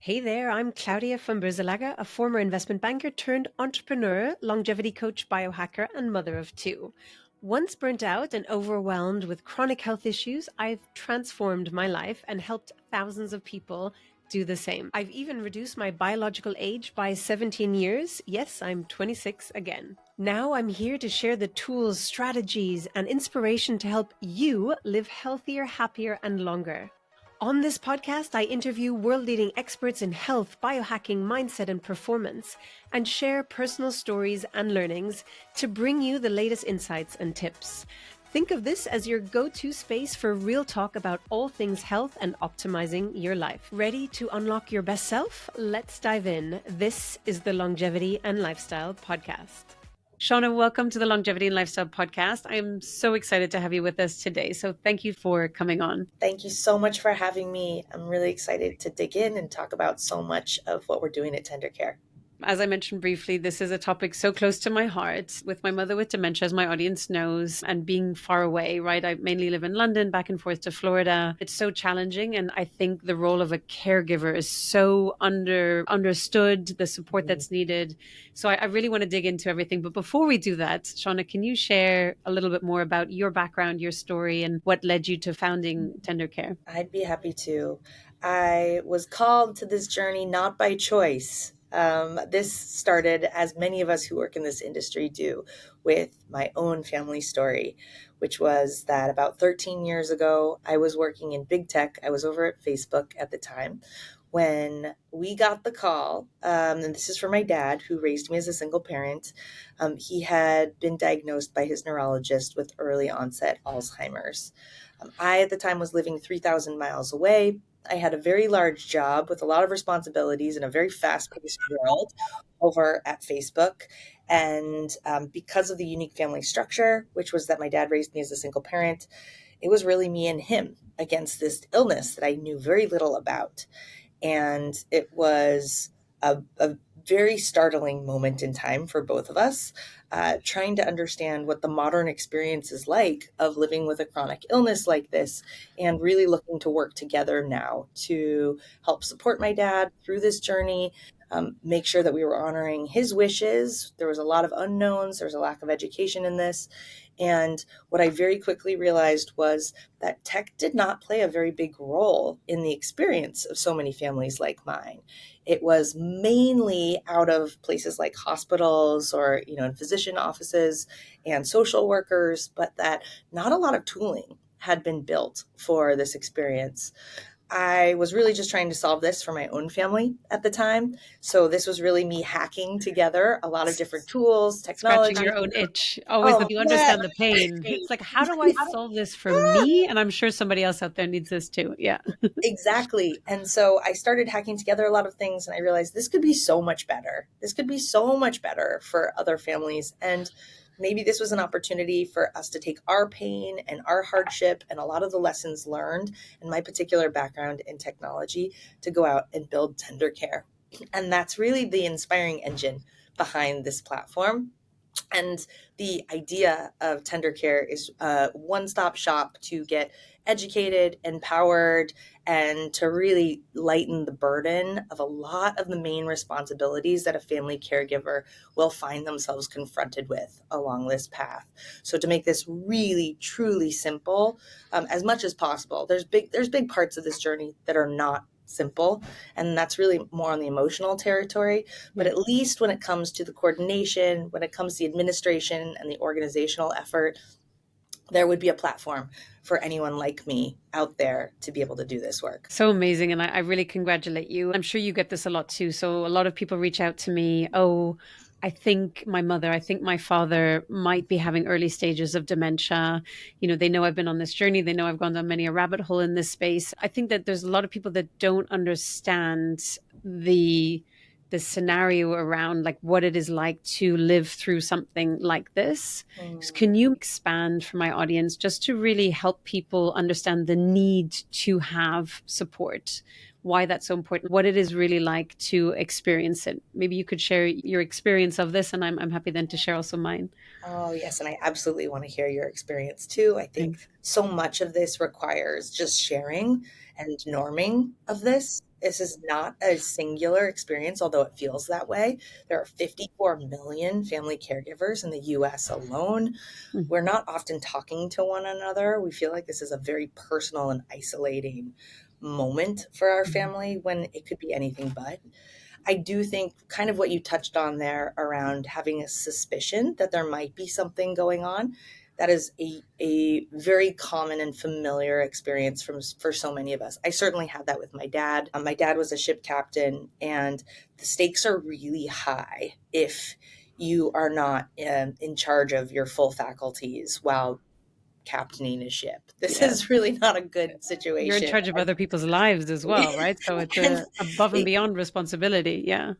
Hey there, I'm Claudia from Brizalaga, a former investment banker turned entrepreneur, longevity coach, biohacker, and mother of two. Once burnt out and overwhelmed with chronic health issues, I've transformed my life and helped thousands of people do the same. I've even reduced my biological age by 17 years. Yes, I'm 26 again. Now I'm here to share the tools, strategies, and inspiration to help you live healthier, happier, and longer. On this podcast, I interview world-leading experts in health, biohacking, mindset, and performance, and share personal stories and learnings to bring you the latest insights and tips. Think of this as your go-to space for real talk about all things health and optimizing your life. Ready to unlock your best self? Let's dive in. This is the Longevity and Lifestyle Podcast. Shauna, welcome to the Longevity and Lifestyle Podcast. I'm so excited to have you with us today. So thank you for coming on. Thank you so much for having me. I'm really excited to dig in and talk about so much of what we're doing at Tender Care. As I mentioned briefly, this is a topic so close to my heart. With my mother with dementia, as my audience knows, and being far away, right? I mainly live in London, back and forth to Florida. It's so challenging. And I think the role of a caregiver is so understood, the support that's needed. So I really want to dig into everything. But before we do that, Shauna, can you share a little bit more about your background, your story, and what led you to founding Tender Care? I'd be happy to. I was called to this journey not by choice. This started, as many of us who work in this industry do, with my own family story, which was that about 13 years ago, I was working in big tech. I was over at Facebook at the time when we got the call, and this is for my dad, who raised me as a single parent. He had been diagnosed by his neurologist with early onset Alzheimer's. I, at the time, was living 3,000 miles away. I had a very large job with a lot of responsibilities in a very fast-paced world over at Facebook. And because of the unique family structure, which was that my dad raised me as a single parent, it was really me and him against this illness that I knew very little about. And it was a very startling moment in time for both of us, trying to understand what the modern experience is like of living with a chronic illness like this, and really looking to work together now to help support my dad through this journey, make sure that we were honoring his wishes. There was a lot of unknowns. There was a lack of education in this. And what I very quickly realized was that tech did not play a very big role in the experience of so many families like mine. It was mainly out of places like hospitals or, in physician offices and social workers, but that not a lot of tooling had been built for this experience. I was really just trying to solve this for my own family at the time. So this was really me hacking together a lot of different tools, technology. Scratching your own itch. Always Oh, you yeah. understand the pain. It's like, how do I solve this for me? And I'm sure somebody else out there needs this too. Yeah. Exactly. And so I started hacking together a lot of things, and I realized this could be so much better. This could be so much better for other families. And maybe this was an opportunity for us to take our pain and our hardship and a lot of the lessons learned and my particular background in technology to go out and build Tender Care. And that's really the inspiring engine behind this platform. And the idea of Tender Care is a one-stop shop to get educated, empowered, and to really lighten the burden of a lot of the main responsibilities that a family caregiver will find themselves confronted with along this path. So to make this really, truly simple, as much as possible, there's big parts of this journey that are not simple, and that's really more on the emotional territory. But at least when it comes to the coordination, when it comes to the administration and the organizational effort, there would be a platform for anyone like me out there to be able to do this work. So amazing. And I really congratulate you. I'm sure you get this a lot too. So a lot of people reach out to me. Oh, I think my father might be having early stages of dementia. They know I've been on this journey. They know I've gone down many a rabbit hole in this space. I think that there's a lot of people that don't understand the scenario around like what it is like to live through something like this. Can you expand for my audience just to really help people understand the need to have support why that's so important, what it is really like to experience it. Maybe you could share your experience of this, and I'm happy then to share also mine. Oh, yes. And I absolutely want to hear your experience too. I think Thanks. so much of this requires just sharing and norming of this. This is not a singular experience, although it feels that way. There are 54 million family caregivers in the US alone. Mm. We're not often talking to one another. We feel like this is a very personal and isolating moment for our Mhm. family when it could be anything but. I do think kind of what you touched on there around having a suspicion that there might be something going on. That is a very common and familiar experience for so many of us. I certainly had that with my dad. My dad was a ship captain, and the stakes are really high if you are not in charge of your full faculties while captaining a ship. This Yeah. is really not a good You're in situation. charge of other people's lives as well, right? So it's And a above and it, beyond responsibility. Yeah.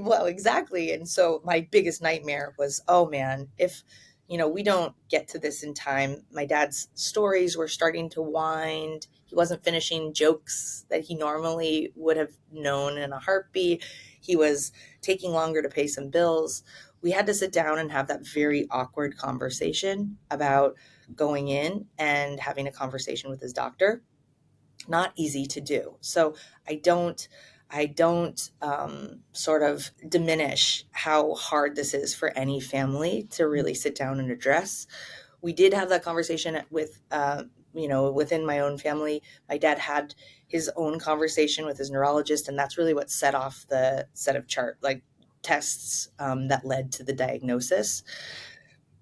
well, exactly. And so my biggest nightmare was, oh man, if we don't get to this in time, my dad's stories were starting to wind. He wasn't finishing jokes that he normally would have known in a heartbeat. He was taking longer to pay some bills. We had to sit down and have that very awkward conversation about going in and having a conversation with his doctor. Not easy to do. So I don't sort of diminish how hard this is for any family to really sit down and address. We did have that conversation with, within my own family. My dad had his own conversation with his neurologist, and that's really what set off the set of tests that led to the diagnosis.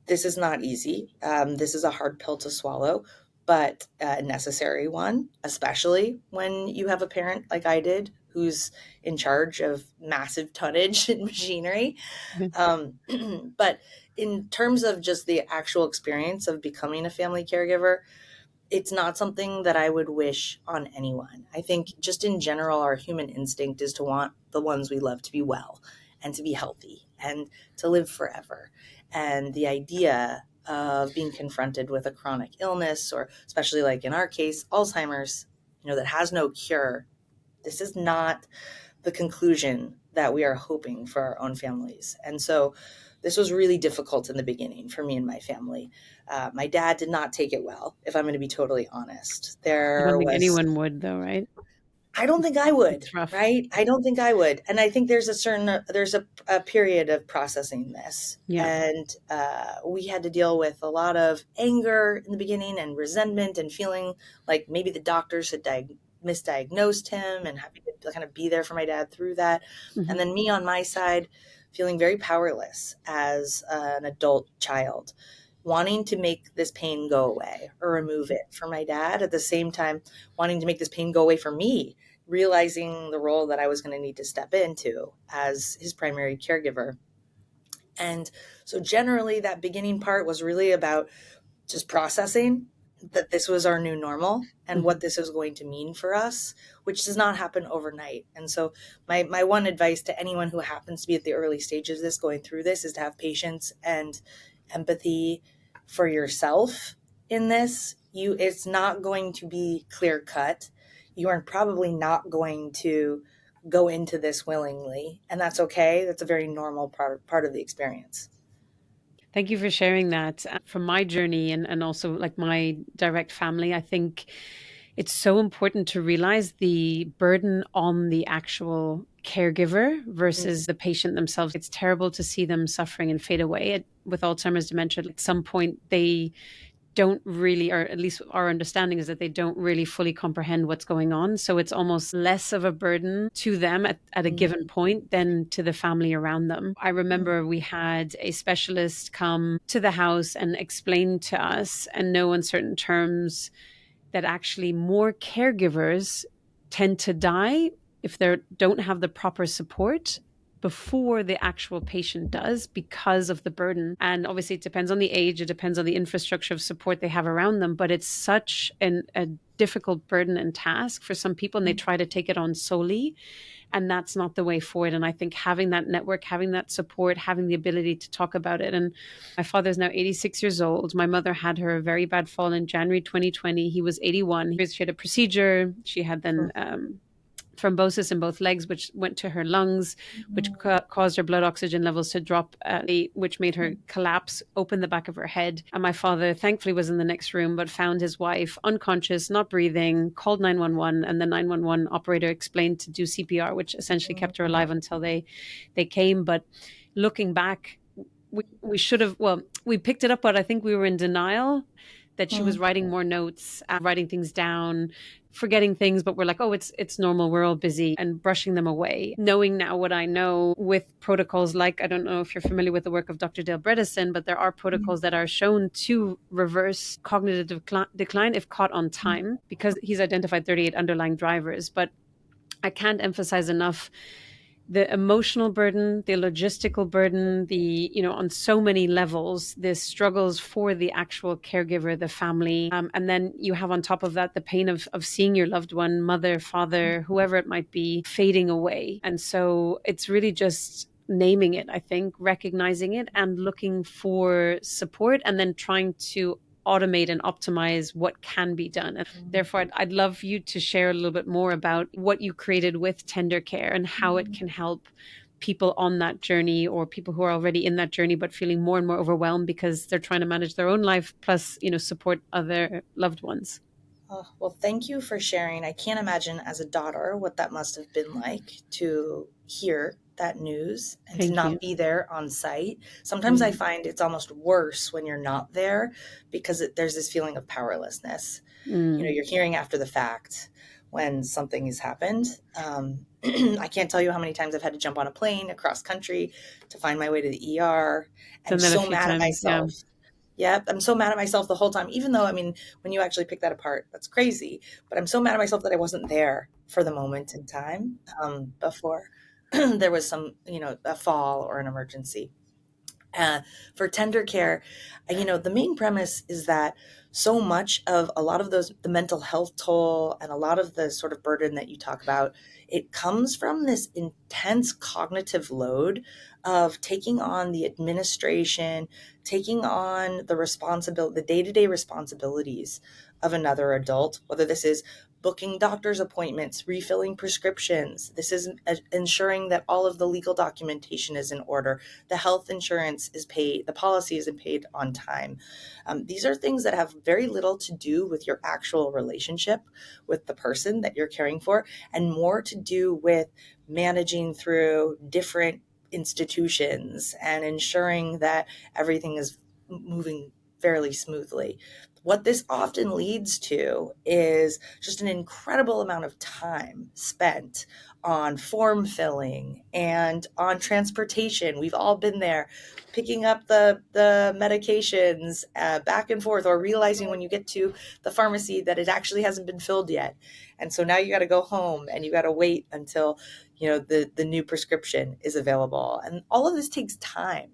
This is not easy. This is a hard pill to swallow, but a necessary one, especially when you have a parent like I did who's in charge of massive tonnage and machinery. Yeah. Um, but in terms of just the actual experience of becoming a family caregiver, it's not something that I would wish on anyone. I think just in general, our human instinct is to want the ones we love to be well and to be healthy and to live forever. And the idea of being confronted with a chronic illness, or especially like in our case, Alzheimer's, that has no cure, this is not the conclusion that we are hoping for our own families. And so this was really difficult in the beginning for me and my family. My dad did not take it well, if I'm going to be totally honest. I don't There think was anyone would, though, right? I don't think I would, It's rough. right? I don't think I would. And I think there's a period of processing this. Yeah. And we had to deal with a lot of anger in the beginning and resentment and feeling like maybe the doctors had misdiagnosed him, and having to kind of be there for my dad through that. Hmm. And then me on my side, feeling very powerless as an adult child, wanting to make this pain go away or remove it for my dad, at the same time wanting to make this pain go away for me, realizing the role that I was going to need to step into as his primary caregiver. And so generally that beginning part was really about just processing that this was our new normal and Hmm. what this is going to mean for us, which does not happen overnight. And so my one advice to anyone who happens to be at the early stages of this, going through this, is to have patience and empathy for yourself in this. It's not going to be clear cut. You are probably not going to go into this willingly, and that's okay. That's a very normal part of the experience. Thank you for sharing that. From my journey and also like my direct family, I think it's so important to realize the burden on the actual caregiver Mm. versus the patient themselves. It's terrible to see them suffering and fade away. With Alzheimer's dementia, at some point, they don't really, or at least our understanding is that they don't really fully comprehend what's going on. So it's almost less of a burden to them at a given Mm. point than to the family around them. I Mm. remember we had a specialist come to the house and explain to us in no uncertain terms that actually more caregivers tend to die if they don't have the proper support before the actual patient does, because of the burden. And obviously, it depends on the age, it depends on the infrastructure of support they have around them. But it's such a difficult burden and task for some people, and they Mm. try to take it on solely. And that's not the way forward. And I think having that network, having that support, having the ability to talk about it. And my father's now 86 years old. My mother had her very bad fall in January 2020. He was 81. She had a procedure. She had then thrombosis in both legs, which went to her lungs, which caused her blood oxygen levels to drop, which made her collapse, open the back of her head. And my father, thankfully, was in the next room, but found his wife unconscious, not breathing, called 911, and the 911 operator explained to do CPR, which essentially kept her alive until they came. But looking back, we should have, well, we picked it up, but I think we were in denial that she was writing more notes, writing things down, forgetting things, but we're like, oh, it's normal. We're all busy, and brushing them away. Knowing now what I know with protocols like, I don't know if you're familiar with the work of Dr. Dale Bredesen, but there are protocols that are shown to reverse cognitive decline if caught on time, because he's identified 38 underlying drivers. But I can't emphasize enough the emotional burden, the logistical burden, on so many levels, the struggles for the actual caregiver, the family. And then you have on top of that the pain of seeing your loved one, mother, father, whoever it might be, fading away. And so it's really just naming it, I think, recognizing it and looking for support, and then trying to automate and optimize what can be done. And therefore, I'd love you to share a little bit more about what you created with Tender Care and how it can help people on that journey, or people who are already in that journey but feeling more and more overwhelmed because they're trying to manage their own life plus, support other loved ones. Oh, well, thank you for sharing. I can't imagine as a daughter what that must have been like to hear that news and to Thank you. not be there on site. Sometimes I find it's almost worse when you're not there, because there's this feeling of powerlessness. You're hearing after the fact when something has happened. I can't tell you how many times I've had to jump on a plane across country to find my way to the ER. I'm Done that a so few mad at times. Yeah. myself. Yep, I'm so mad at myself the whole time, even though, when you actually pick that apart, that's crazy. But I'm so mad at myself that I wasn't there for the moment in time, before there was some, a fall or an emergency. For Tender Care, the main premise is that so much of a lot of the mental health toll and a lot of the sort of burden that you talk about, it comes from this intense cognitive load of taking on the administration, taking on the day-to-day responsibilities of another adult, whether this is booking doctor's appointments, refilling prescriptions. This is ensuring that all of the legal documentation is in order, the health insurance is paid, the policy is paid on time. These are things that have very little to do with your actual relationship with the person that you're caring for, and more to do with managing through different institutions and ensuring that everything is moving fairly smoothly. What this often leads to is just an incredible amount of time spent on form filling and on transportation. We've all been there, picking up the medications back and forth, or realizing when you get to the pharmacy that it actually hasn't been filled yet. And so now you got to go home and you got to wait until the new prescription is available. And all of this takes time.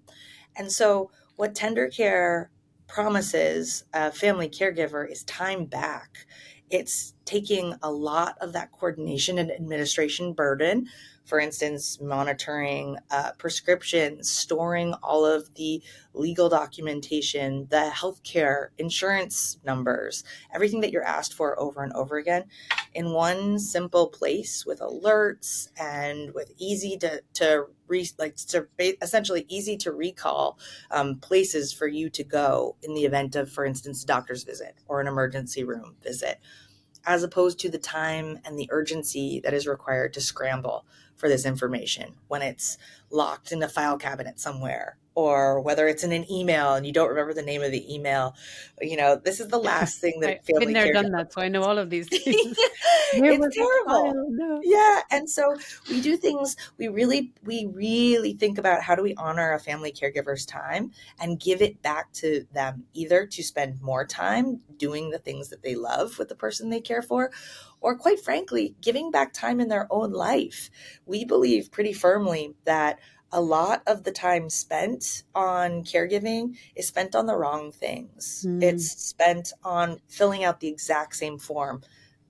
And so what Tender Care promises a family caregiver is time back. It's taking a lot of that coordination and administration burden, for instance, monitoring prescriptions, storing all of the legal documentation, the healthcare insurance numbers, everything that you're asked for over and over again in one simple place with alerts and with essentially easy to recall places for you to go in the event of, for instance, a doctor's visit or an emergency room visit, as opposed to the time and the urgency that is required to scramble for this information when it's locked in a file cabinet somewhere, or whether it's in an email and you don't remember the name of the email. This is the last thing that I've been family there, done caregiver that, so I know all of these things. Where was It's the terrible. file? No. Yeah. And so we do things, we really think about how do we honor a family caregiver's time and give it back to them, either to spend more time doing the things that they love with the person they care for, or quite frankly, giving back time in their own life. We believe pretty firmly that a lot of the time spent on caregiving is spent on the wrong things. It's spent on filling out the exact same form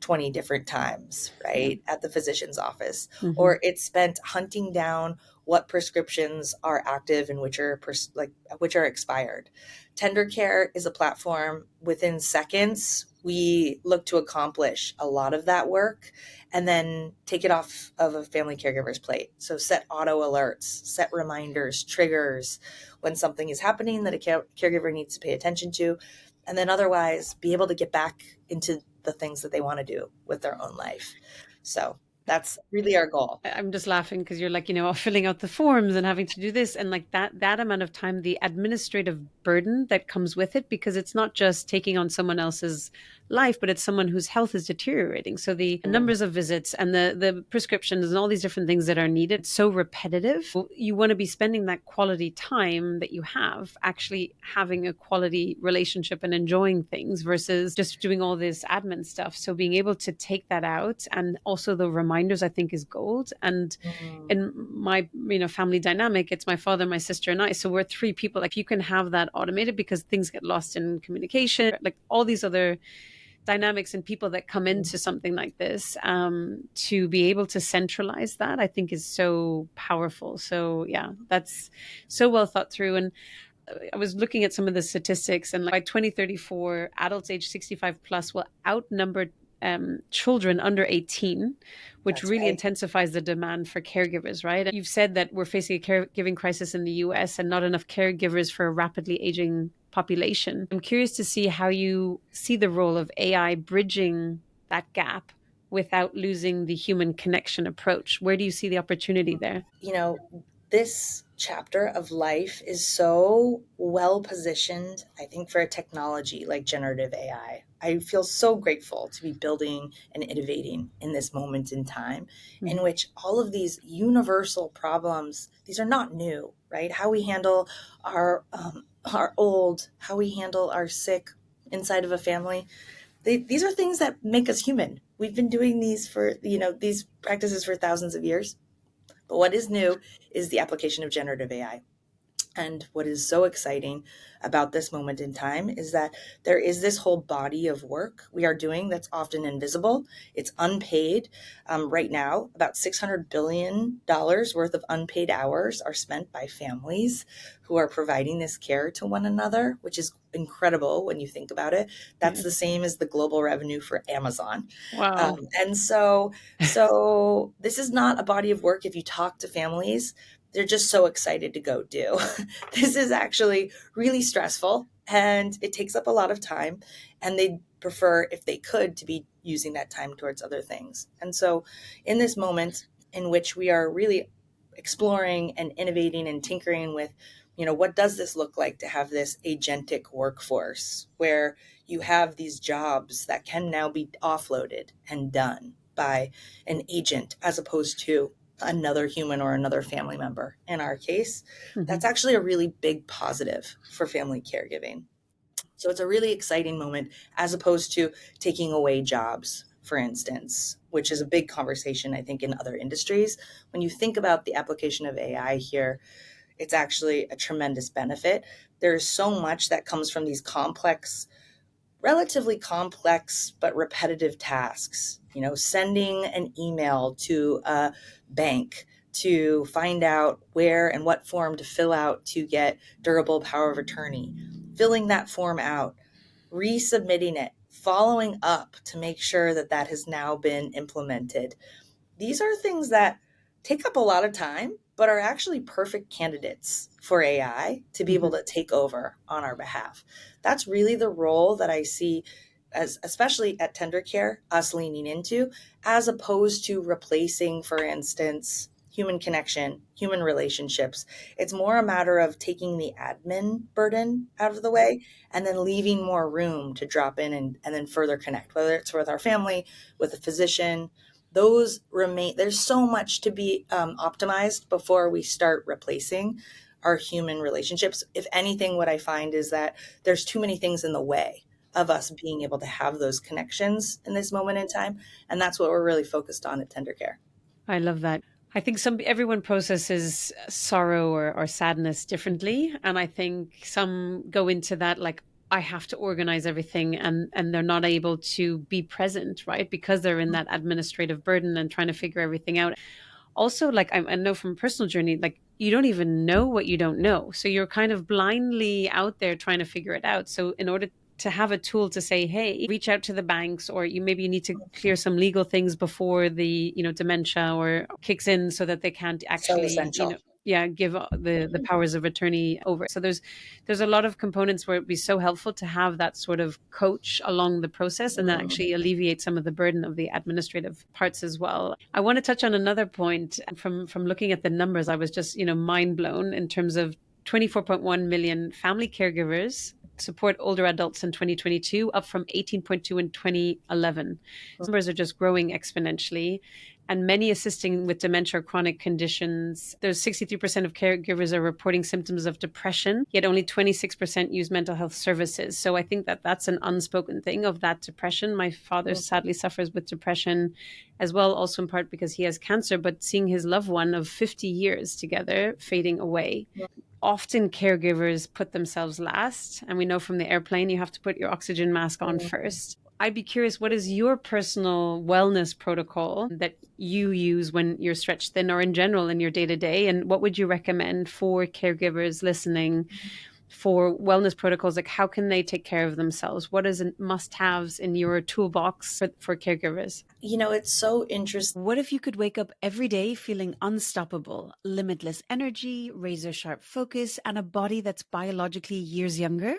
20 different times, Yeah. right, at the physician's office, Hmm. or it's spent hunting down what prescriptions are active and which are expired. Tender Care is a platform within seconds. We look to accomplish a lot of that work and then take it off of a family caregiver's plate. So set auto alerts, set reminders, triggers when something is happening that a caregiver needs to pay attention to, and then otherwise be able to get back into the things that they want to do with their own life. So that's really our goal. I'm just laughing because you're like, filling out the forms and having to do this and like that amount of time, the administrative burden that comes with it, because it's not just taking on someone else's life, but it's someone whose health is deteriorating. So the Mm. numbers of visits and the prescriptions and all these different things that are needed, so repetitive. You want to be spending that quality time that you have actually having a quality relationship and enjoying things versus just doing all this admin stuff. So being able to take that out, and also the reminders, I think is gold. And Mm. in my family dynamic, it's my father, my sister, and I. So we're three people. Like, you can have that automated because things get lost in communication, like all these other dynamics and people that come into something like this. To be able to centralize that, I think, is so powerful. So yeah, that's so well thought through. And I was looking at some of the statistics, and like by 2034, adults age 65 plus will outnumber children under 18, which That's really right. intensifies the demand for caregivers, right? You've said that we're facing a caregiving crisis in the US and not enough caregivers for a rapidly aging population. I'm curious to see how you see the role of AI bridging that gap without losing the human connection approach. Where do you see the opportunity there? You know, this chapter of life is so well positioned, I think, for a technology like generative AI. I feel so grateful to be building and innovating in this moment in time in Mhm. which all of these universal problems, these are not new, right? How we handle our old, how we handle our sick inside of a family, these are things that make us human. We've been doing these practices for thousands of years. But what is new is the application of generative AI. And what is so exciting about this moment in time is that there is this whole body of work we are doing that's often invisible. It's unpaid. Right now, about $600 billion worth of unpaid hours are spent by families who are providing this care to one another, which is incredible when you think about it. That's Yeah. the same as the global revenue for Amazon. Wow. And so this is not a body of work. If you talk to families, they're just so excited to go do. This is actually really stressful and it takes up a lot of time. And they prefer, if they could, to be using that time towards other things. And so, in this moment in which we are really exploring and innovating and tinkering with, what does this look like to have this agentic workforce where you have these jobs that can now be offloaded and done by an agent as opposed to another human or another family member in our case, that's Mhm. actually a really big positive for family caregiving. So it's a really exciting moment as opposed to taking away jobs, for instance, which is a big conversation, I think, in other industries. When you think about the application of AI here, it's actually a tremendous benefit. There's so much that comes from these relatively complex but repetitive tasks. Sending an email to a bank to find out where and what form to fill out to get durable power of attorney, filling that form out, resubmitting it, following up to make sure that that has now been implemented. These are things that take up a lot of time, but are actually perfect candidates for AI to be able Mhm. to take over on our behalf. That's really the role that I see as, especially at Tender Care, us leaning into, as opposed to replacing, for instance, human connection, human relationships. It's more a matter of taking the admin burden out of the way and then leaving more room to drop in and then further connect, whether it's with our family, with a physician. Those remain. There's so much to be optimized before we start replacing our human relationships. If anything, what I find is that there's too many things in the way of us being able to have those connections in this moment in time, and that's what we're really focused on at Tender Care. I love that. I think everyone processes sorrow or sadness differently. And I think some go into that like I have to organize everything, and they're not able to be present, right? Because they're in that administrative burden and trying to figure everything out. Also, like I know from a personal journey, like you don't even know what you don't know. So you're kind of blindly out there trying to figure it out. So in order to have a tool to say, hey, reach out to the banks, or you need to clear some legal things before the, dementia or kicks in, so that they can't So actually, essential. yeah, give the powers of attorney over. So there's a lot of components where it'd be so helpful to have that sort of coach along the process, and that Mm. actually alleviate some of the burden of the administrative parts as well. I want to touch on another point. From looking at the numbers, I was just, mind blown in terms of 24.1 million family caregivers support older adults in 2022, up from 18.2 in 2011. Numbers are just growing exponentially, and many assisting with dementia or chronic conditions. There's 63% of caregivers are reporting symptoms of depression, yet only 26% use mental health services. So I think that that's an unspoken thing of that depression. My father sadly suffers with depression as well, also in part because he has cancer, but seeing his loved one of 50 years together fading away. Often caregivers put themselves last, and we know from the airplane you have to put your oxygen mask on first. I'd be curious, what is your personal wellness protocol that you use when you're stretched thin, or in general in your day to day? And what would you recommend for caregivers listening for wellness protocols? Like, how can they take care of themselves? What is must haves in your toolbox for caregivers? It's so interesting. What if you could wake up every day feeling unstoppable, limitless energy, razor sharp focus, and a body that's biologically years younger?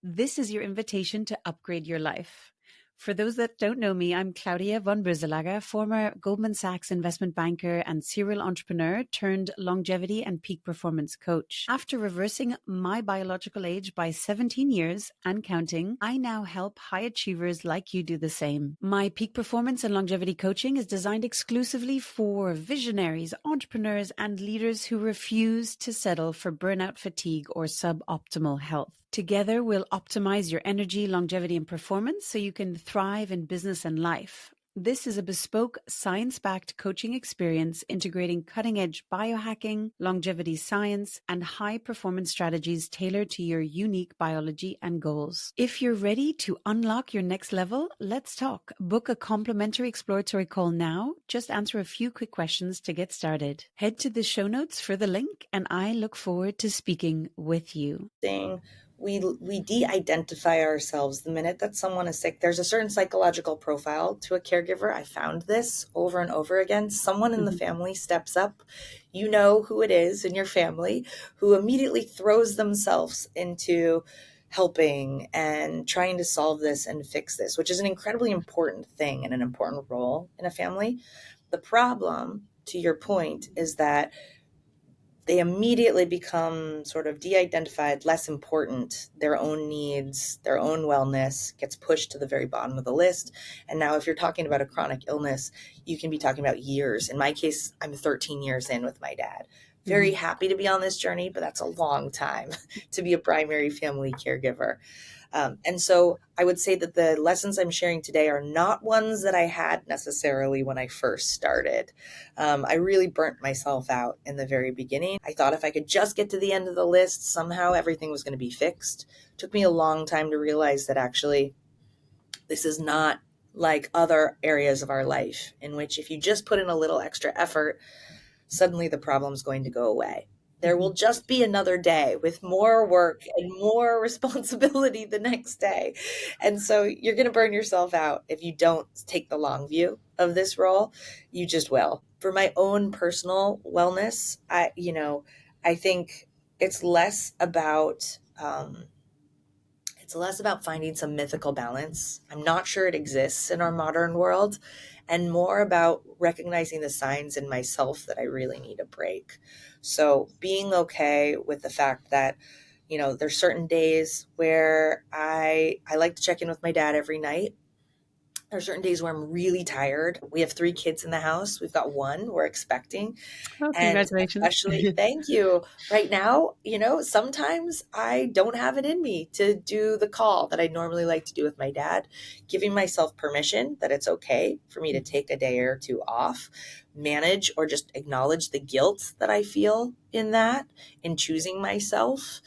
This is your invitation to upgrade your life. For those that don't know me, I'm Claudia von Brüsselager, former Goldman Sachs investment banker and serial entrepreneur turned longevity and peak performance coach. After reversing my biological age by 17 years and counting, I now help high achievers like you do the same. My peak performance and longevity coaching is designed exclusively for visionaries, entrepreneurs, and leaders who refuse to settle for burnout, fatigue, or suboptimal health. Together, we'll optimize your energy, longevity, and performance so you can thrive in business and life. This is a bespoke, science-backed coaching experience integrating cutting-edge biohacking, longevity science, and high-performance strategies tailored to your unique biology and goals. If you're ready to unlock your next level, let's talk. Book a complimentary exploratory call now. Just answer a few quick questions to get started. Head to the show notes for the link, and I look forward to speaking with you. We de-identify ourselves the minute that someone is sick. There's a certain psychological profile to a caregiver. I found this over and over again. Someone in the family steps up, you know who it is in your family, who immediately throws themselves into helping and trying to solve this and fix this, which is an incredibly important thing and an important role in a family. The problem, to your point, is that they immediately become sort of de-identified, less important. Their own needs, their own wellness gets pushed to the very bottom of the list. And now if you're talking about a chronic illness, you can be talking about years. In my case, I'm 13 years in with my dad. Very happy to be on this journey, but that's a long time to be a primary family caregiver. And so I would say that the lessons I'm sharing today are not ones that I had necessarily when I first started. I really burnt myself out in the very beginning. I thought if I could just get to the end of the list, somehow everything was going to be fixed. It took me a long time to realize that actually this is not like other areas of our life in which if you just put in a little extra effort, suddenly the problem's going to go away. There will just be another day with more work and more responsibility the next day. And so you're going to burn yourself out if you don't take the long view of this role. You just will. For my own personal wellness, I think it's less about finding some mythical balance. I'm not sure it exists in our modern world, and more about recognizing the signs in myself that I really need a break. So being okay with the fact that, there's certain days where I like to check in with my dad every night. There are certain days where I'm really tired. We have 3 kids in the house. We've got one we're expecting. Oh, And congratulations. especially, thank you. Right now, sometimes I don't have it in me to do the call that I normally like to do with my dad, giving myself permission that it's okay for me to take a day or two off, manage or just acknowledge the guilt that I feel in that, in choosing myself,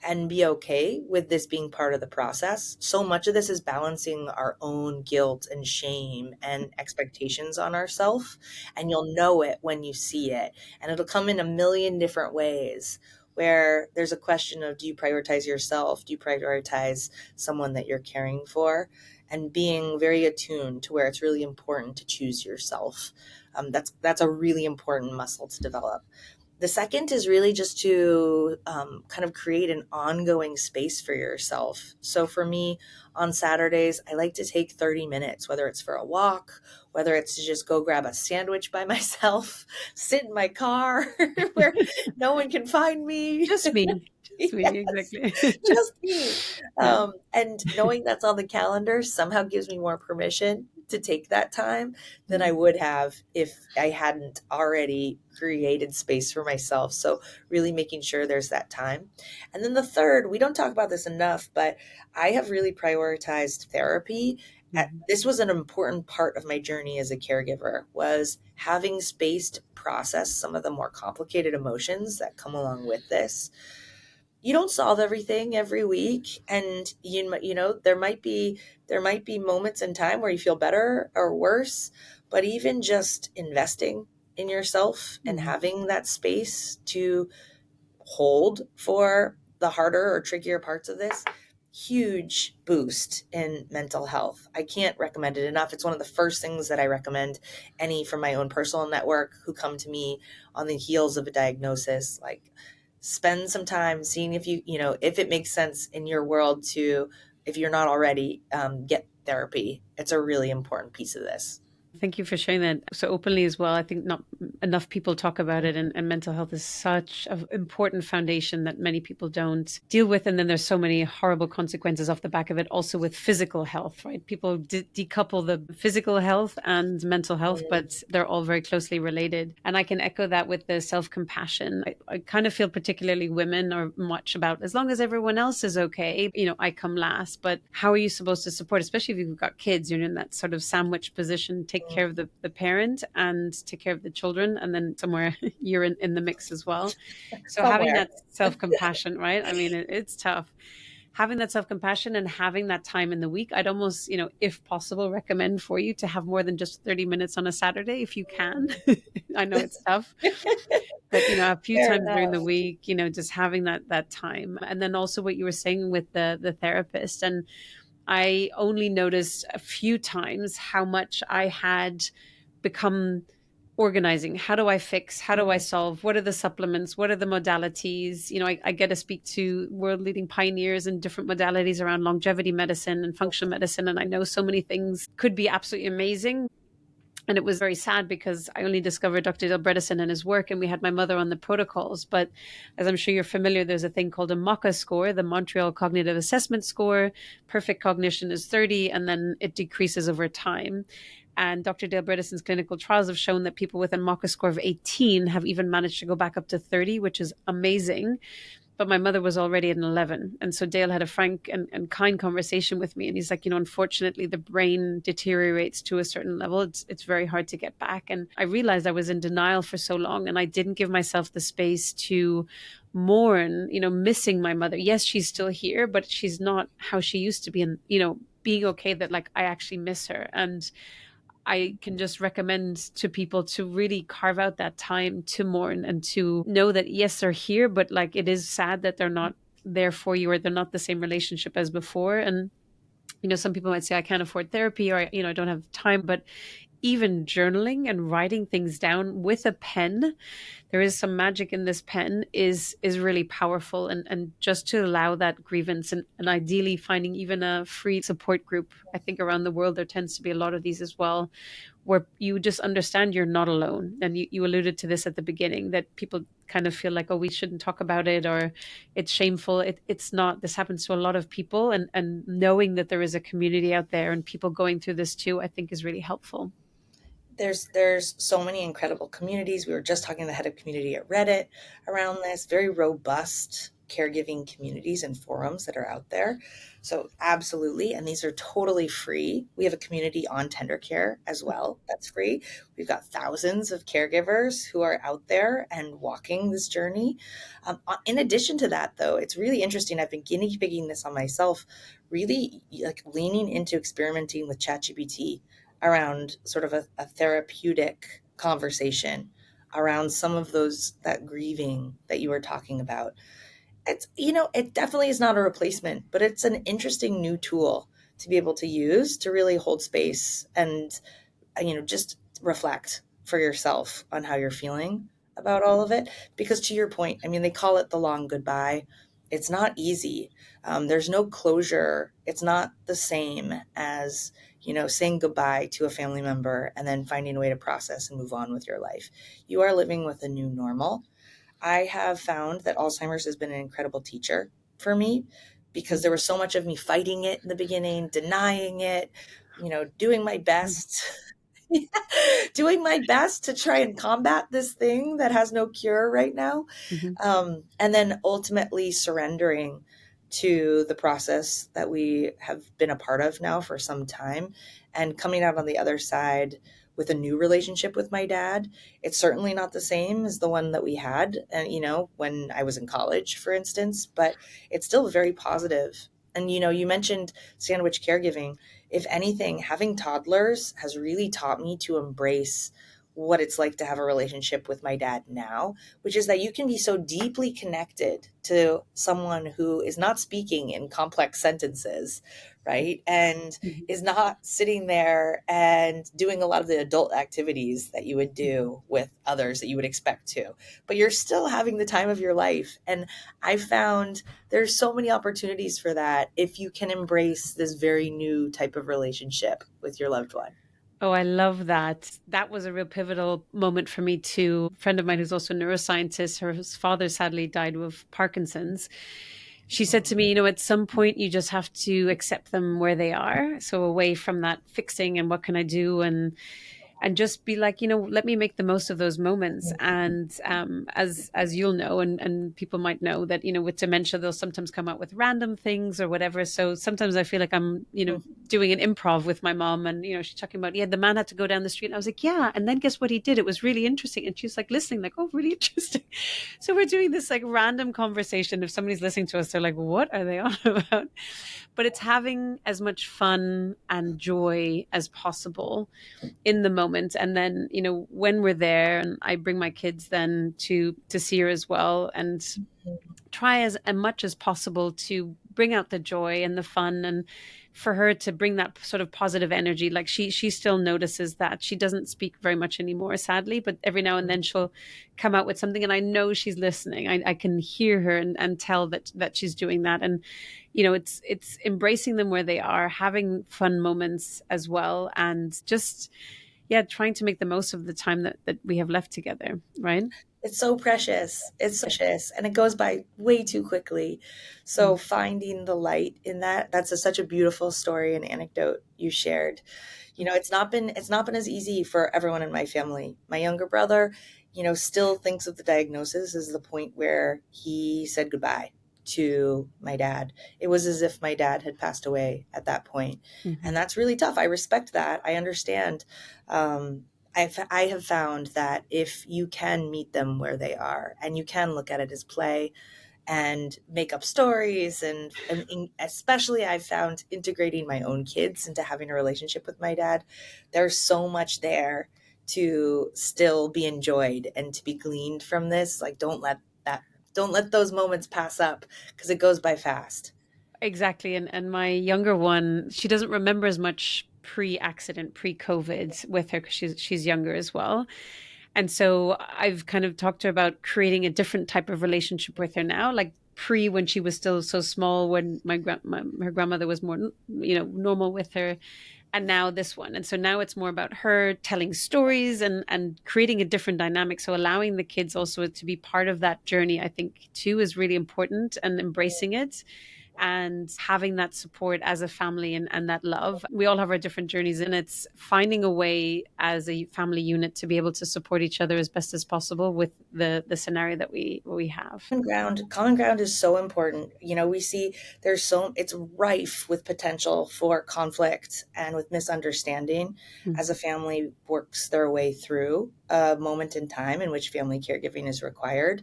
and be okay with this being part of the process. So much of this is balancing our own guilt and shame and expectations on ourselves. And you'll know it when you see it. And it'll come in a million different ways, where there's a question of, do you prioritize yourself? Do you prioritize someone that you're caring for? And being very attuned to where it's really important to choose yourself. That's a really important muscle to develop. The second is really just to kind of create an ongoing space for yourself. So for me, on Saturdays, I like to take 30 minutes, whether it's for a walk, whether it's to just go grab a sandwich by myself, sit in my car where no one can find me. Just me. Just me, Yes, exactly. just me. Yeah. And knowing that's on the calendar somehow gives me more permission to take that time than I would have if I hadn't already created space for myself. So really making sure there's that time. And then the third, we don't talk about this enough, but I have really prioritized therapy. Mhm. This was an important part of my journey as a caregiver, was having space to process some of the more complicated emotions that come along with this. You don't solve everything every week, and you know there might be moments in time where you feel better or worse, but even just investing in yourself and Mhm. having that space to hold for the harder or trickier parts of this, huge boost in mental health. I can't recommend it enough. It's one of the first things that I recommend any from my own personal network who come to me on the heels of a diagnosis. Like, spend some time seeing if it makes sense in your world to, if you're not already, get therapy. It's a really important piece of this. Thank you for sharing that so openly as well. I think not enough people talk about it, and mental health is such an important foundation that many people don't deal with. And then there's so many horrible consequences off the back of it, also with physical health, right? People decouple the physical health and mental health, Mm, but they're all very closely related. And I can echo that with the self compassion. I kind of feel particularly women are much about, as long as everyone else is okay, I come last. But how are you supposed to support, especially if you've got kids, you're in that sort of sandwich position, take care of mm. the parent and take care of the children, and then somewhere you're in the mix as well. So having Somewhere. that self-compassion, right? I mean, it's tough. Having that self-compassion and having that time in the week, I'd almost, if possible, recommend for you to have more than just 30 minutes on a Saturday if you can. I know it's tough, but a few Fair times during the enough. week, just having that time. And then also what you were saying with the therapist, and I only noticed a few times how much I had become organizing. How do I fix? How do I solve? What are the supplements? What are the modalities? I get to speak to world leading pioneers in different modalities around longevity medicine and functional medicine. And I know so many things could be absolutely amazing. And it was very sad because I only discovered Dr. Dale Bredesen and his work, and we had my mother on the protocols. But as I'm sure you're familiar, there's a thing called a MOCA score, the Montreal Cognitive Assessment Score. Perfect cognition is 30, and then it decreases over time. And Dr. Dale Bredesen's clinical trials have shown that people with a MOCA score of 18 have even managed to go back up to 30, which is amazing. But my mother was already at an 11. And so Dale had a frank and kind conversation with me. And he's like, unfortunately, the brain deteriorates to a certain level. It's very hard to get back. And I realized I was in denial for so long, and I didn't give myself the space to mourn, missing my mother. Yes, she's still here, but she's not how she used to be. And, being okay that like I actually miss her. And I can just recommend to people to really carve out that time to mourn and to know that, yes, they're here, but like it is sad that they're not there for you, or they're not the same relationship as before. And, some people might say, I can't afford therapy, or, I don't have time. But even journaling and writing things down with a pen, there is some magic in this pen, is really powerful. And just to allow that grievance, and ideally finding even a free support group. I think around the world there tends to be a lot of these as well, where you just understand you're not alone. And you alluded to this at the beginning, that people kind of feel like, oh, we shouldn't talk about it, or it's shameful. It's not. This happens to a lot of people, and knowing that there is a community out there and people going through this too, I think is really helpful. There's so many incredible communities. We were just talking to the head of community at Reddit around this, very robust caregiving communities and forums that are out there. So absolutely. And these are totally free. We have a community on Tender Care as well. That's free. We've got thousands of caregivers who are out there and walking this journey. In addition to that, though, it's really interesting. I've been guinea pigging this on myself, really like leaning into experimenting with ChatGPT around sort of a therapeutic conversation around some of that grieving that you were talking about. It's, it definitely is not a replacement, but it's an interesting new tool to be able to use to really hold space and, just reflect for yourself on how you're feeling about all of it. Because to your point, I mean, they call it the long goodbye. It's not easy. There's no closure. It's not the same as, saying goodbye to a family member and then finding a way to process and move on with your life. You are living with a new normal. I have found that Alzheimer's has been an incredible teacher for me because there was so much of me fighting it in the beginning, denying it, doing my best, doing my best to try and combat this thing that has no cure right now. And then ultimately surrendering to the process that we have been a part of now for some time and coming out on the other side with a new relationship with my dad. It's certainly not the same as the one that we had, and when I was in college, for instance, but it's still very positive. And you mentioned sandwich caregiving. If anything, having toddlers has really taught me to embrace what it's like to have a relationship with my dad now, which is that you can be so deeply connected to someone who is not speaking in complex sentences, right? And is not sitting there and doing a lot of the adult activities that you would do with others that you would expect to, but you're still having the time of your life. And I found there's so many opportunities for that if you can embrace this very new type of relationship with your loved one. Oh, I love that. That was a real pivotal moment for me too. A friend of mine who's also a neuroscientist, her father sadly died of Parkinson's. She said to me, at some point you just have to accept them where they are. So away from that fixing and what can I do, and just be like, let me make the most of those moments. And as you'll know, and people might know that, with dementia, they'll sometimes come out with random things or whatever. So sometimes I feel like I'm, doing an improv with my mom, and, she's talking about, yeah, the man had to go down the street. And I was like, yeah. And then guess what he did? It was really interesting. And she's like listening, like, oh, really interesting. So we're doing this like random conversation. If somebody's listening to us, they're like, what are they on about? But it's having as much fun and joy as possible in the moment. And then, when we're there, and I bring my kids then to see her as well, and try as much as possible to bring out the joy and the fun, and for her to bring that sort of positive energy. Like she still notices that she doesn't speak very much anymore, sadly, but every now and then she'll come out with something, and I know she's listening. I can hear her and tell that she's doing that. And it's embracing them where they are, having fun moments as well, and just trying to make the most of the time that we have left together, right? It's so precious. It's so precious, and it goes by way too quickly. So finding the light in that's such a beautiful story and anecdote you shared. It's not been as easy for everyone in my family. My younger brother, still thinks of the diagnosis as the point where he said goodbye to my dad. It was as if my dad had passed away at that point. And that's really tough. I respect that. I understand. I have found that if you can meet them where they are, and you can look at it as play and make up stories, and especially I've found integrating my own kids into having a relationship with my dad, there's so much there to still be enjoyed and to be gleaned from this. Like, don't let those moments pass up, because it goes by fast. Exactly. And my younger one, she doesn't remember as much pre-accident, pre-COVID with her, because she's younger as well. And so I've kind of talked to her about creating a different type of relationship with her now, like pre, when she was still so small, when her grandmother was more, normal with her, and now this one. And so now it's more about her telling stories and creating a different dynamic. So allowing the kids also to be part of that journey, I think too, is really important, and embracing it. and having that support as a family and that love. We all have our different journeys, and it's finding a way as a family unit to be able to support each other as best as possible with the scenario that we have. Common ground is so important. We see it's rife with potential for conflict and with misunderstanding Mm. as a family works their way through a moment in time in which family caregiving is required.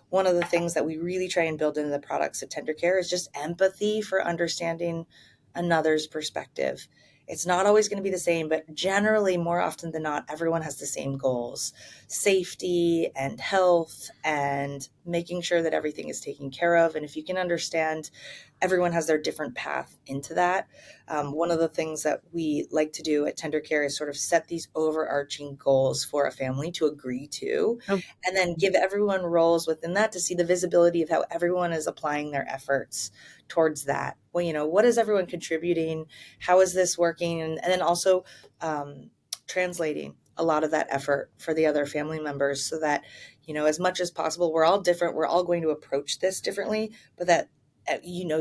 One of the things that we really try and build into the products at Tender Care is just empathy for understanding another's perspective. It's not always going to be the same, but generally, more often than not, everyone has the same goals: safety and health, and making sure that everything is taken care of. And if you can understand, everyone has their different path into that. One of the things that we like to do at Tender Care is sort of set these overarching goals for a family to agree to, Oh, and then give everyone roles within that to see the visibility of how everyone is applying their efforts towards that. Well, what is everyone contributing? How is this working? And then also translating a lot of that effort for the other family members so that, as much as possible, we're all different. We're all going to approach this differently, but that,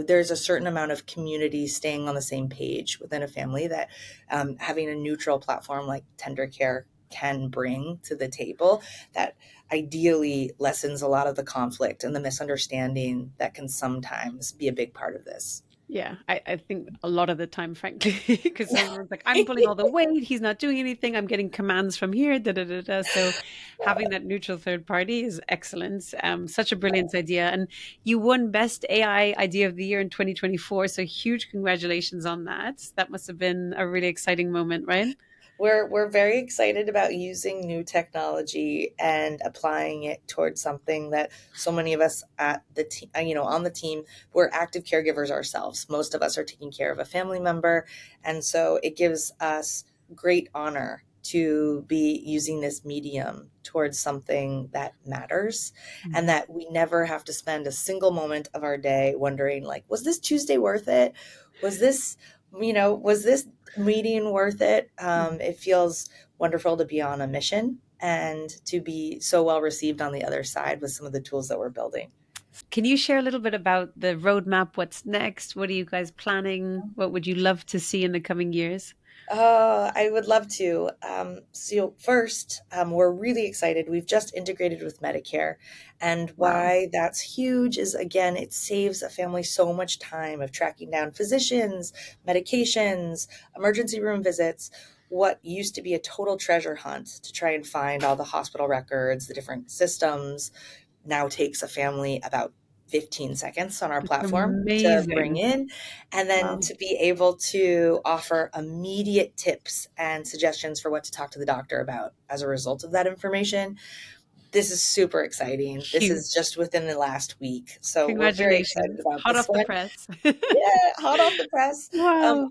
there's a certain amount of community staying on the same page within a family that having a neutral platform like Tender Care can bring to the table that ideally lessens a lot of the conflict and the misunderstanding that can sometimes be a big part of this. yeah, I think a lot of the time, frankly, because everyone's like, I'm pulling all the weight, he's not doing anything, I'm getting commands from here, da da da da. So having that neutral third party is excellent. Such a brilliant idea. And you won Best AI Idea of the Year in 2024. So huge congratulations on that. That must have been a really exciting moment, right? We're very excited about using new technology and applying it towards something that so many of us at the team, on the team, we're active caregivers ourselves. Most of us are taking care of a family member, and so it gives us great honor to be using this medium towards something that matters, and that we never have to spend a single moment of our day wondering, like, was this Tuesday worth it? Was this meeting worth it? It feels wonderful to be on a mission and to be so well received on the other side with some of the tools that we're building. Can you share a little bit about the roadmap? What's next? What are you guys planning? What would you love to see in the coming years? I would love to. So first, we're really excited. We've just integrated with Medicare. And Wow. why that's huge is, again, it saves a family so much time of tracking down physicians, medications, emergency room visits. What used to be a total treasure hunt to try and find all the hospital records, the different systems, now takes a family about 15 seconds on our platform to bring Amazing. in, and then Wow. to be able to offer immediate tips and suggestions for what to talk to the doctor about as a result of that information. This is super exciting. This is Huge. just within the last week. So we're very excited Congratulations. about Hot this off the one. press. Yeah, hot off the press. Wow.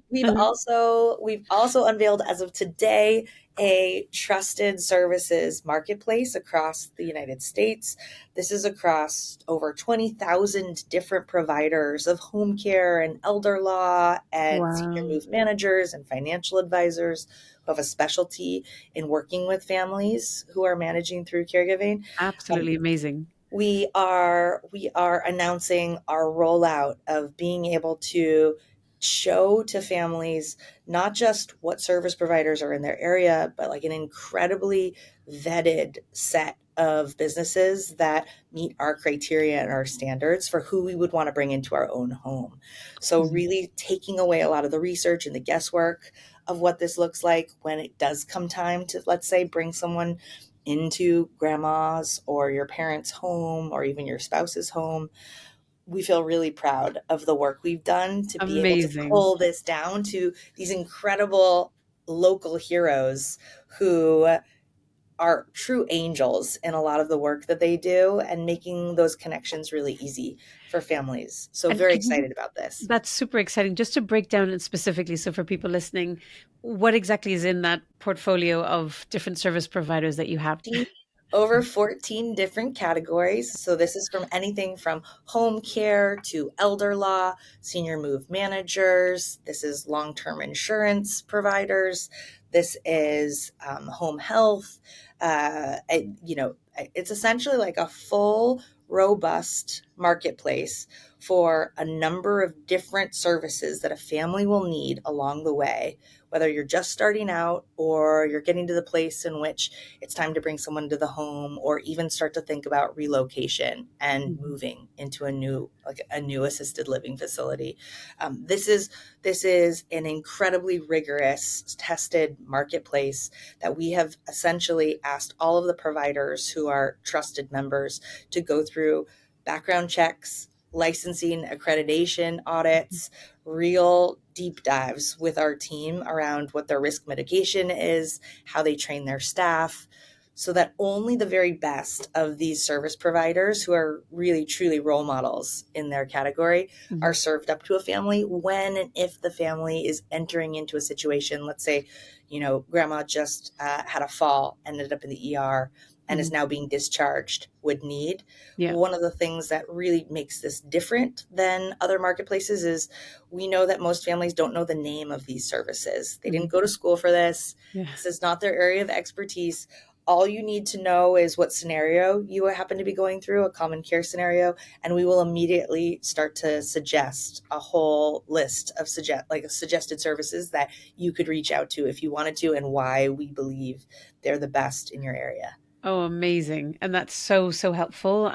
We've also unveiled, as of today, a trusted services marketplace across the United States. This is across over 20,000 different providers of home care and elder law and senior Wow. move managers and financial advisors who have a specialty in working with families who are managing through caregiving. Um, Absolutely amazing. we are announcing our rollout of being able to show to families not just what service providers are in their area, but like an incredibly vetted set of businesses that meet our criteria and our standards for who we would want to bring into our own home. So Mhm. really taking away a lot of the research and the guesswork of what this looks like when it does come time to, let's say, bring someone into grandma's or your parents' home or even your spouse's home. We feel really proud of the work we've done to be able to Amazing. pull this down to these incredible local heroes who are true angels in a lot of the work that they do and making those connections really easy for families. So And very could you, excited about this. that's super exciting. Just to break down it specifically, so for people listening, what exactly is in that portfolio of different service providers that you have? Over 14 different categories. So this is from anything from home care to elder law, senior move managers. This is long-term insurance providers. This is home health. It's essentially like a full robust marketplace for a number of different services that a family will need along the way, whether you're just starting out or you're getting to the place in which it's time to bring someone to the home, or even start to think about relocation and moving into a new assisted living facility. This is an incredibly rigorous, tested marketplace that we have essentially asked all of the providers who are trusted members to go through background checks, licensing, accreditation audits, real deep dives with our team around what their risk mitigation is, how they train their staff, so that only the very best of these service providers, who are really truly role models in their category, are served up to a family when and if the family is entering into a situation. Let's say, grandma just had a fall, ended up in the ER, and is now being discharged, would need. Yeah. One of the things that really makes this different than other marketplaces is we know that most families don't know the name of these services. They didn't go to school for this. Yeah. This is not their area of expertise. All you need to know is what scenario you happen to be going through, a common care scenario, and we will immediately start to suggest a whole list of suggested services that you could reach out to if you wanted to, and why we believe they're the best in your area. Oh, amazing. And that's so, so helpful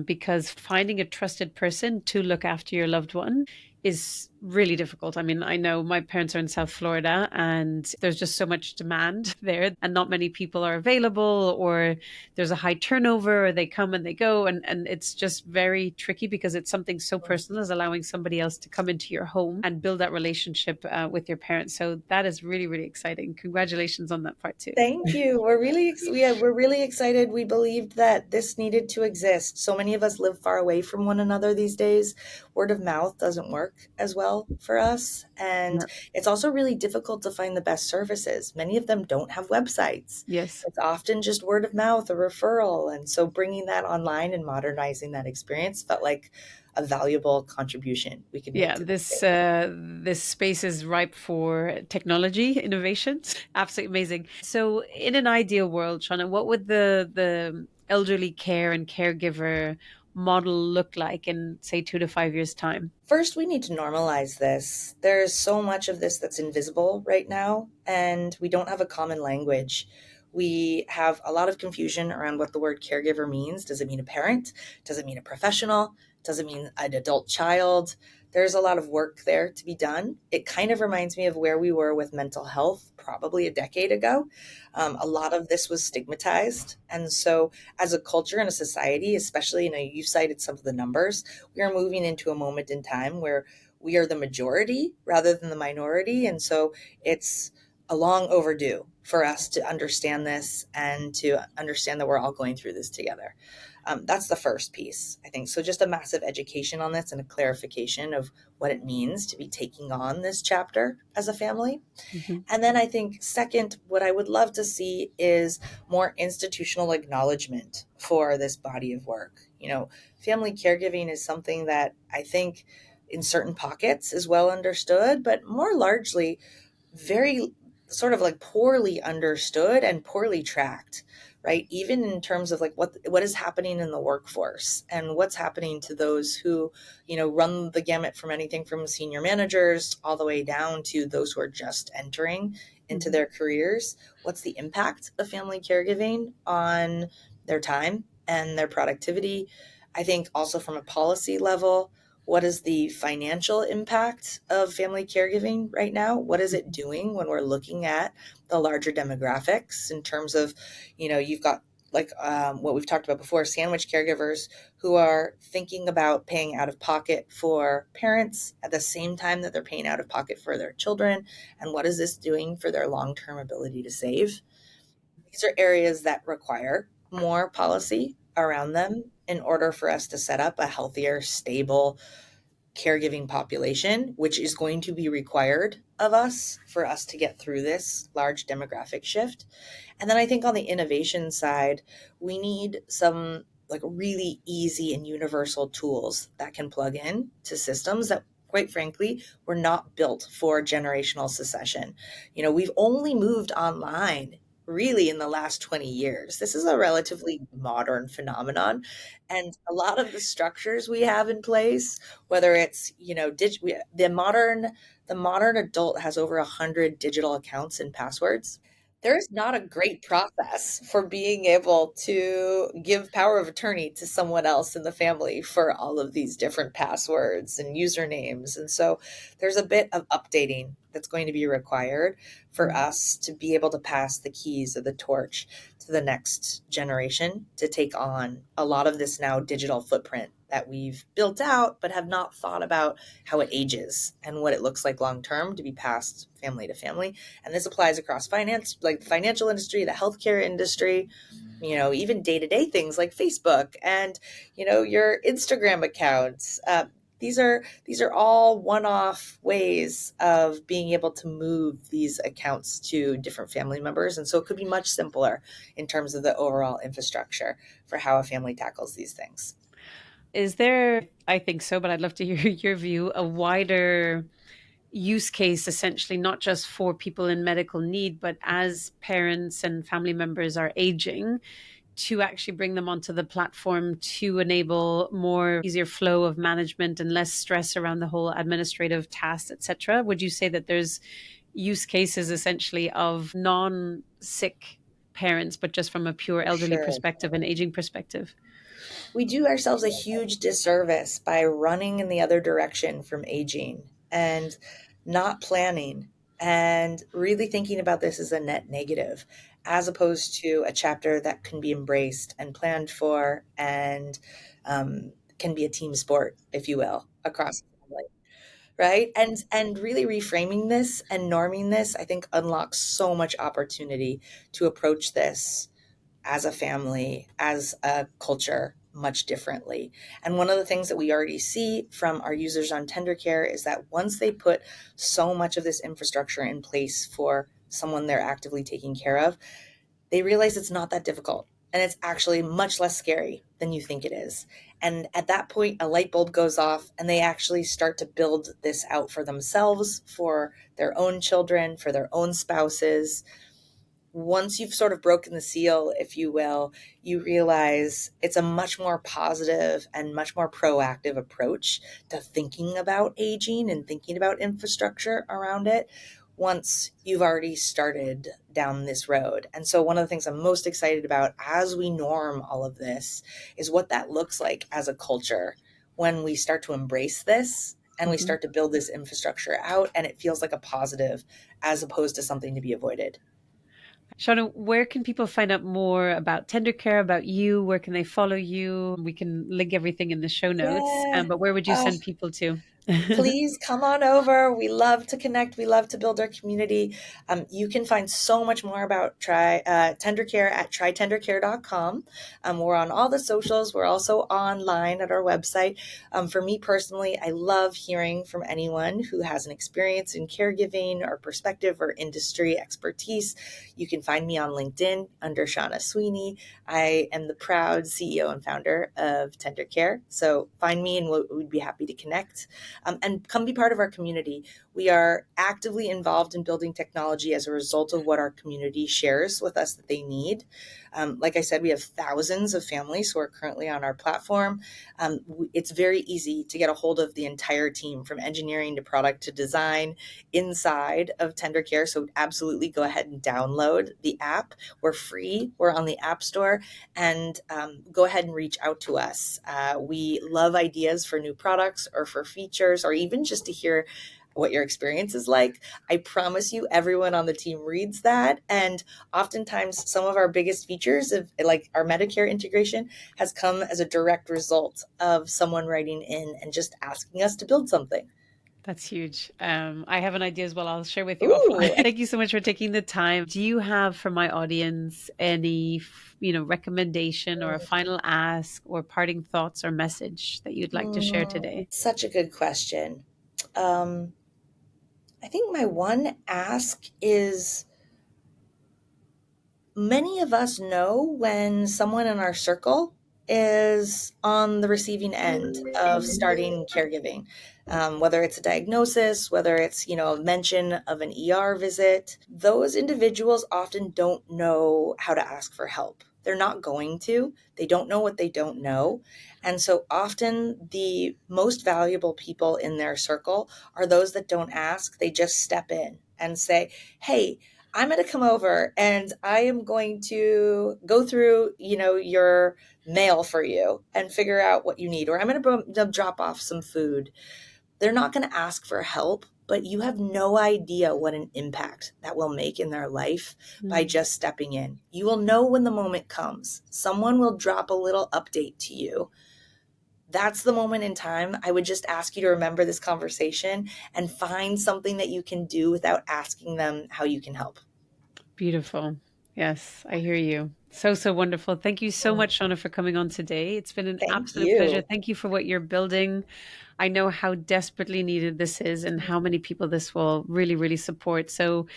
because finding a trusted person to look after your loved one is really difficult. I mean, I know my parents are in South Florida and there's just so much demand there and not many people are available, or there's a high turnover, or they come and they go. And it's just very tricky because it's something so personal as allowing somebody else to come into your home and build that relationship with your parents. So that is really, really exciting. Congratulations on that part too. Thank you. We're really excited. We believed that this needed to exist. So many of us live far away from one another these days. Word of mouth doesn't work as well for us. And it's also really difficult to find the best services. Many of them don't have websites. Yes. It's often just word of mouth, a referral. And so bringing that online and modernizing that experience felt like a valuable contribution we could make. Yeah, to this space is ripe for technology innovations. Absolutely amazing. So, in an ideal world, Shauna, what would the elderly care and caregiver model look like in, say, 2 to 5 years' time? First, we need to normalize this. There's so much of this that's invisible right now, and we don't have a common language. We have a lot of confusion around what the word caregiver means. Does it mean a parent? Does it mean a professional? Does it mean an adult child? There's a lot of work there to be done. It kind of reminds me of where we were with mental health probably a decade ago. A lot of this was stigmatized. And so as a culture and a society, especially, you cited some of the numbers, we are moving into a moment in time where we are the majority rather than the minority. And so it's a long overdue for us to understand this and to understand that we're all going through this together. That's the first piece, I think. So just a massive education on this and a clarification of what it means to be taking on this chapter as a family. And then I think second, what I would love to see is more institutional acknowledgement for this body of work. Family caregiving is something that I think in certain pockets is well understood, but more largely very sort of like poorly understood and poorly tracked, right? Even in terms of like what is happening in the workforce and what's happening to those who, run the gamut from anything from senior managers all the way down to those who are just entering into their careers. What's the impact of family caregiving on their time and their productivity? I think also from a policy level, what is the financial impact of family caregiving right now? What is it doing when we're looking at the larger demographics in terms of, you've got what we've talked about before, sandwich caregivers who are thinking about paying out of pocket for parents at the same time that they're paying out of pocket for their children. And what is this doing for their long-term ability to save? These are areas that require more policy around them in order for us to set up a healthier, stable caregiving population, which is going to be required of us for us to get through this large demographic shift. And then I think on the innovation side, we need some really easy and universal tools that can plug in to systems that, quite frankly, were not built for generational succession. We've only moved online really in the last 20 years. This is a relatively modern phenomenon. And a lot of the structures we have in place, whether it's, the modern adult has over 100 digital accounts and passwords. There's not a great process for being able to give power of attorney to someone else in the family for all of these different passwords and usernames. And so there's a bit of updating that's going to be required for us to be able to pass the keys or the torch to the next generation to take on a lot of this now digital footprint that we've built out, but have not thought about how it ages and what it looks like long term to be passed family to family. And this applies across finance, like the financial industry, the healthcare industry, even day-to-day things like Facebook and, your Instagram accounts. These are all one-off ways of being able to move these accounts to different family members. And so it could be much simpler in terms of the overall infrastructure for how a family tackles these things. Is there, I think so, but I'd love to hear your view, a wider use case, essentially, not just for people in medical need, but as parents and family members are aging, to actually bring them onto the platform to enable more easier flow of management and less stress around the whole administrative tasks, etc.? Would you say that there's use cases essentially of non-sick parents, but just from a pure elderly Sure. perspective and aging perspective? We do ourselves a huge disservice by running in the other direction from aging and not planning and really thinking about this as a net negative, as opposed to a chapter that can be embraced and planned for and can be a team sport, if you will, across the family. Right. And really reframing this and norming this, I think, unlocks so much opportunity to approach this as a family, as a culture, much differently. And one of the things that we already see from our users on Tender Care is that once they put so much of this infrastructure in place for someone they're actively taking care of, they realize it's not that difficult. And it's actually much less scary than you think it is. And at that point, a light bulb goes off and they actually start to build this out for themselves, for their own children, for their own spouses. Once you've sort of broken the seal, if you will, you realize it's a much more positive and much more proactive approach to thinking about aging and thinking about infrastructure around it once you've already started down this road. And so one of the things I'm most excited about as we norm all of this is what that looks like as a culture when we start to embrace this and we start to build this infrastructure out and it feels like a positive as opposed to something to be avoided. Shauna, where can people find out more about Tender Care, about you? Where can they follow you? We can link everything in the show notes, Yeah. but where would you send people to? Please come on over. We love to connect. We love to build our community. You can find so much more about Tender Care at trytendercare.com. We're on all the socials. We're also online at our website. For me personally, I love hearing from anyone who has an experience in caregiving or perspective or industry expertise. You can find me on LinkedIn under Shauna Sweeney. I am the proud CEO and founder of Tender Care. So find me and we'd be happy to connect. And come be part of our community. We are actively involved in building technology as a result of what our community shares with us that they need. Like I said, we have thousands of families who are currently on our platform. It's very easy to get a hold of the entire team from engineering to product to design inside of Tender Care. So absolutely go ahead and download the app. We're free. We're on the App Store. And go ahead and reach out to us. We love ideas for new products or for features or even just to hear what your experience is like. I promise you, everyone on the team reads that. And oftentimes, some of our biggest features of like our Medicare integration has come as a direct result of someone writing in and just asking us to build something. That's huge. I have an idea as well. I'll share with you Ooh. offline. Thank you so much for taking the time. Do you have for my audience any, recommendation or a final ask or parting thoughts or message that you'd like to share today? Such a good question. I think my one ask is many of us know when someone in our circle is on the receiving end of starting caregiving, whether it's a diagnosis, whether it's, a mention of an ER visit. Those individuals often don't know how to ask for help. They're not going to. They don't know what they don't know. And so often the most valuable people in their circle are those that don't ask. They just step in and say, hey, I'm going to come over and I am going to go through, your mail for you and figure out what you need, or I'm going to drop off some food. They're not going to ask for help, but you have no idea what an impact that will make in their life by just stepping in. You will know when the moment comes. Someone will drop a little update to you. That's the moment in time. I would just ask you to remember this conversation and find something that you can do without asking them how you can help. Beautiful. Yes, I hear you. So, so wonderful. Thank you so much, Shauna, for coming on today. It's been an Thank absolute pleasure. you. Thank you for what you're building. I know how desperately needed this is and how many people this will really, really support. So,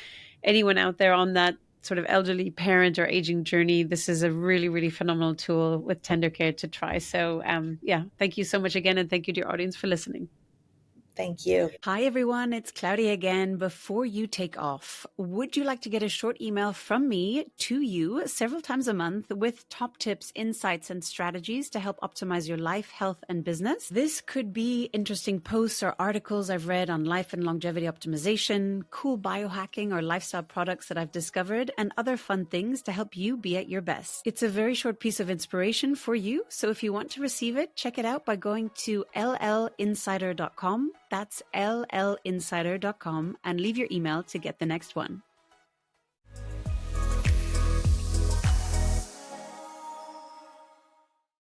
anyone out there on that sort of elderly parent or aging journey, this is a really, really phenomenal tool with Tender Care to try. So, yeah, thank you so much again. And thank you to your audience for listening. Thank you. Hi, everyone. It's Claudia again. Before you take off, would you like to get a short email from me to you several times a month with top tips, insights, and strategies to help optimize your life, health, and business? This could be interesting posts or articles I've read on life and longevity optimization, cool biohacking or lifestyle products that I've discovered, and other fun things to help you be at your best. It's a very short piece of inspiration for you. So if you want to receive it, check it out by going to llinsider.com. That's llinsider.com and leave your email to get the next one.